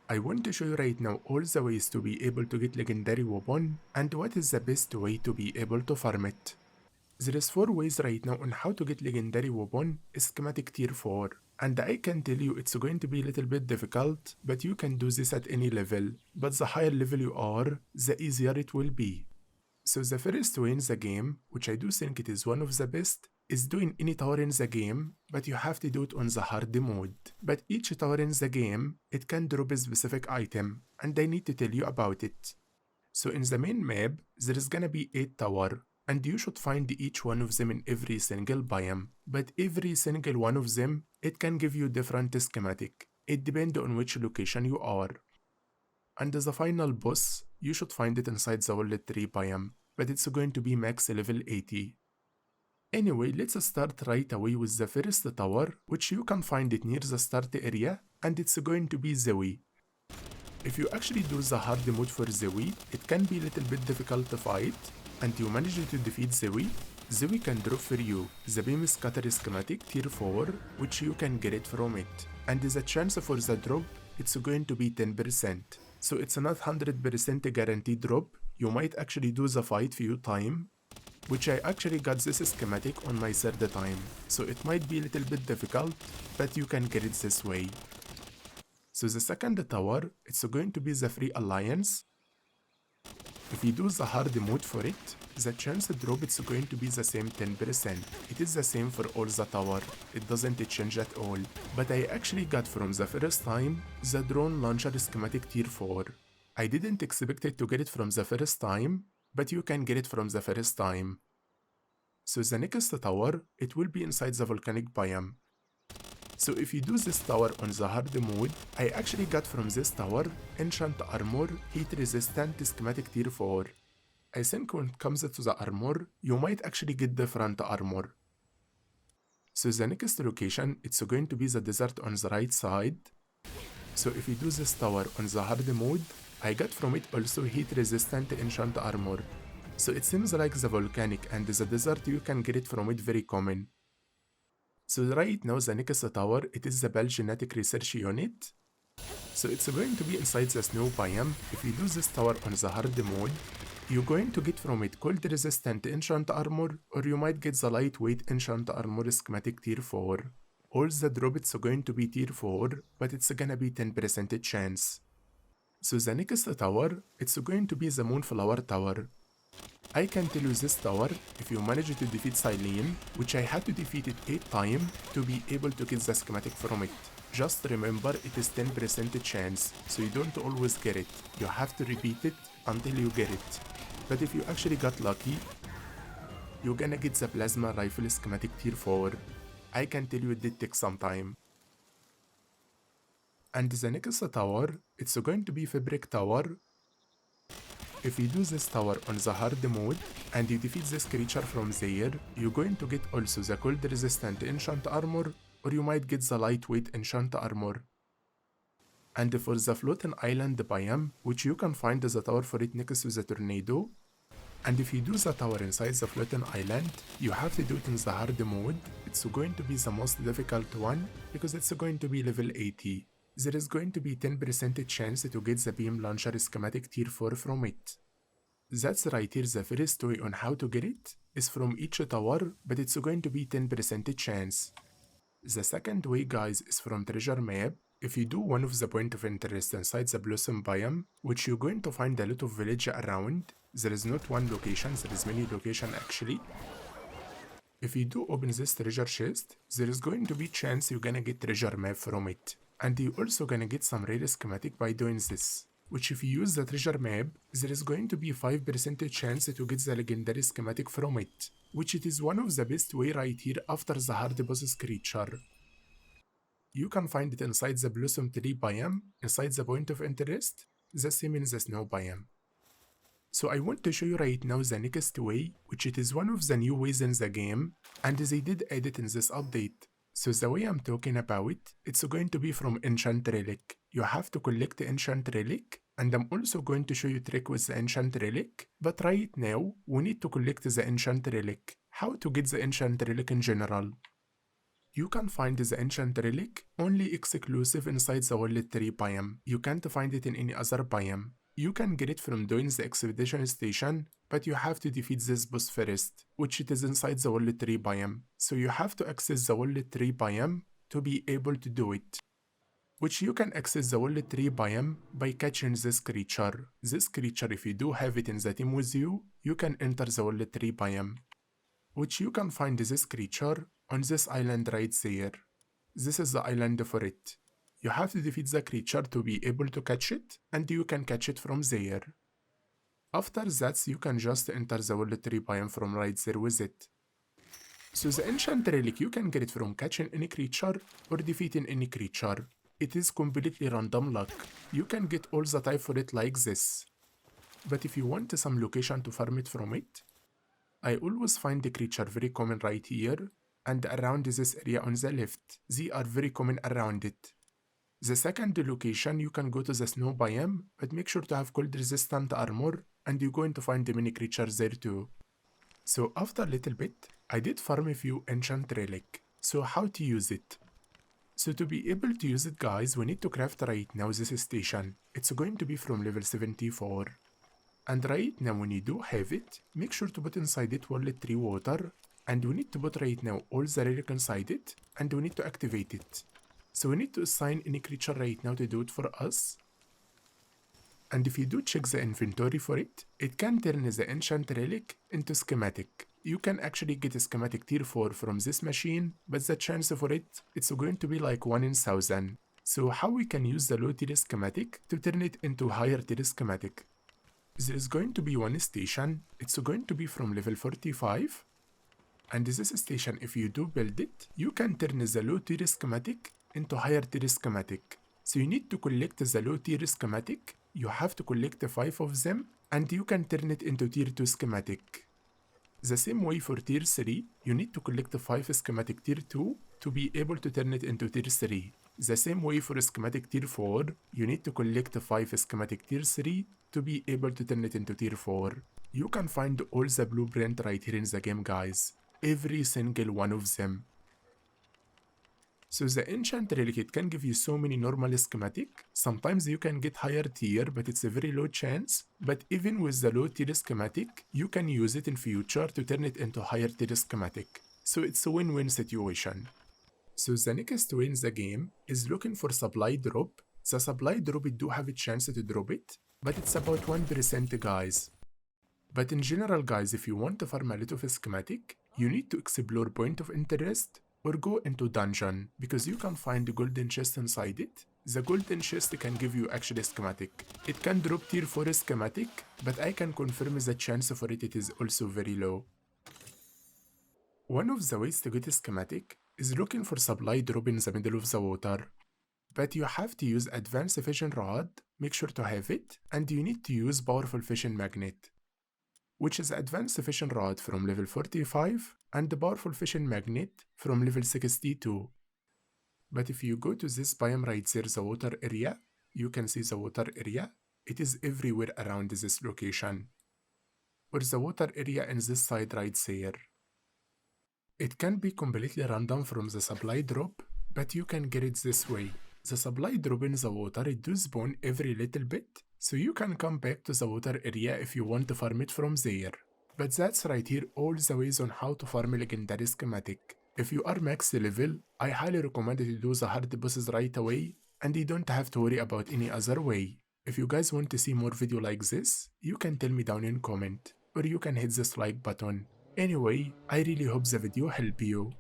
I want to show you right now all the ways to be able to get legendary weapon and what is the best way to be able to farm it. There is 4 ways right now on how to get legendary weapon schematic tier 4, and I can tell you it's going to be a little bit difficult, but you can do this at any level, but the higher level you are, the easier it will be. So the first way in the game, which I do think it is one of the best, is doing any tower in the game, but you have to do it on the hard mode. But each tower in the game, it can drop a specific item, and I need to tell you about it. So in the main map, there is gonna be 8 tower, and you should find each one of them in every single biome. But every single one of them, it can give you different schematic. It depends on which location you are. And as a final boss, you should find it inside the World 3 biome, but it's going to be max level 80. Anyway, let's start right away with the first tower, which you can find it near the start area, and it's going to be Zoe. If you actually do the hard mode for Zoe, it can be a little bit difficult to fight, and you manage to defeat Zoe, Zoe can drop for you the beam scatter schematic tier 4, which you can get it from it, and the chance for the drop, it's going to be 10%. So it's not 100% guaranteed drop, you might actually do the fight few times, which I actually got this schematic on my third time, so it might be a little bit difficult, but you can get it this way. So the second tower, it's going to be the Free Alliance. If you do the hard mode for it, the chance to drop it's going to be the same 10%. It is the same for all the tower, it doesn't change at all. But I actually got from the first time the drone launcher schematic tier 4. I didn't expect it to get it from the first time, but you can get it from the first time. So the next tower, it will be inside the volcanic biome. So if you do this tower on the hard mode, I actually got from this tower enchant armor, heat resistant schematic tier 4. I think when it comes to the armor, you might actually get different armor. So the next location, it's going to be the desert on the right side. So if you do this tower on the hard mode, I got from it also heat resistant enchant armor. So it seems like the volcanic and the desert you can get it from it very common. So right now the next tower, it is the Bell Genetic Research Unit. So it's going to be inside the snow biome. If you do this tower on the hard mode, you're going to get from it cold resistant enchant armor, or you might get the lightweight enchant armor schematic tier 4. All the drop it's going to be tier 4, but it's gonna be 10% chance. So the next tower, it's going to be the Moonflower Tower. I can tell you this tower, if you manage to defeat Silene, which I had to defeat it 8 times to be able to get the schematic from it. Just remember it is 10% chance, so you don't always get it. You have to repeat it until you get it. But if you actually got lucky, you're gonna get the Plasma Rifle schematic tier 4. I can tell you it did take some time. And the next tower, it's going to be Fabric Tower. If you do this tower on the hard mode and you defeat this creature from there, you're going to get also the cold resistant enchant armor, or you might get the lightweight enchant armor. And for the floating island biome, which you can find the tower for it next to the tornado, and if you do the tower inside the floating island, you have to do it in the hard mode. It's going to be the most difficult one because it's going to be level 80. There is going to be 10% chance to get the beam launcher schematic tier 4 from it. That's right here, the first way on how to get it is from each tower, but it's going to be 10% chance. The second way, guys, is from treasure map. If you do one of the point of interest inside the Blossom biome, which you're going to find a lot of village around, there is not one location, there is many locations actually. If you do open this treasure chest, there is going to be chance you're gonna get treasure map from it. And you're also gonna get some rare schematic by doing this, which if you use the treasure map, there is going to be 5% chance to get the legendary schematic from it, which it is one of the best way right here after the hard boss creature. You can find it inside the Blossom Tree biome, inside the point of interest, the same in the snow biome. So I want to show you right now the next way, which it is one of the new ways in the game, and they did add it in this update. So the way I'm talking about it, it's going to be from Enchant Relic. You have to collect the Enchant Relic, and I'm also going to show you a trick with the Enchant Relic, but right now, we need to collect the Enchant Relic. How to get the Enchant Relic in general? You can find the ancient relic only exclusive inside the World 3 biome. You can't find it in any other biome. You can get it from doing the expedition station, but you have to defeat this boss first, which it is inside the World 3 biome. So you have to access the World 3 biome to be able to do it. Which you can access the World 3 biome by catching this creature. This creature, if you do have it in the team with you, you can enter the World 3 biome. Which you can find this creature on this island right there. This is the island for it. You have to defeat the creature to be able to catch it, and you can catch it from there. After that, you can just enter the World 3 biome from right there with it. So the ancient relic, you can get it from catching any creature or defeating any creature. It is completely random luck. You can get all the type for it like this. But if you want some location to farm it from it, I always find the creature very common right here and around this area on the left. They are very common around it. The second location, you can go to the snow biome, but make sure to have cold resistant armor and you're going to find the many creatures there too. So after a little bit, I did farm a few ancient relic. So how to use it? So to be able to use it, guys, we need to craft right now this station. It's going to be from level 74. And right now when you do have it, make sure to put inside it World 3 water. And we need to put right now all the relic inside it. And we need to activate it. So we need to assign any creature right now to do it for us. And if you do check the inventory for it, it can turn the ancient relic into schematic. You can actually get a schematic tier 4 from this machine, but the chance for it, it's going to be like 1 in 1000. So how we can use the low tier schematic to turn it into higher tier schematic? There is going to be one station, it's going to be from level 45. And this station, if you do build it, you can turn the low tier schematic into higher tier schematic. So you need to collect the low tier schematic, you have to collect 5 of them, and you can turn it into tier 2 schematic. The same way for tier 3, you need to collect 5 schematic tier 2 to be able to turn it into tier 3. The same way for schematic tier 4, you need to collect 5 schematic tier 3 to be able to turn it into tier 4. You can find all the blueprint right here in the game, guys. Every single one of them. So the ancient relic, it can give you so many normal schematic. Sometimes you can get higher tier, but it's a very low chance. But even with the low tier schematic, you can use it in future to turn it into higher tier schematic. So it's a win-win situation. So the next way in the game is looking for supply drop. The supply drop, it do have a chance to drop it, but it's about 1%, guys. But in general, guys, if you want to farm a lot of schematic, you need to explore point of interest or go into dungeon, because you can find the golden chest inside it. The golden chest can give you actually schematic. It can drop tier 4 schematic, but I can confirm the chance for it is also very low. One of the ways to get a schematic is looking for supply drop in the middle of the water. But you have to use advanced fishing rod, make sure to have it, and you need to use powerful fishing magnet, which is advanced fishing rod from level 45 and the powerful fishing magnet from level 62. But if you go to this biome right there, the water area, you can see the water area. It is everywhere around this location. Or the water area in this side right there. It can be completely random from the supply drop, but you can get it this way. The supply drop in the water, it does spawn every little bit, so you can come back to the water area if you want to farm it from there. But that's right here all the ways on how to farm a legendary schematic. If you are max level, I highly recommend you to do the hard bosses right away, and you don't have to worry about any other way. If you guys want to see more video like this, you can tell me down in comment, or you can hit this like button. Anyway, I really hope the video helped you.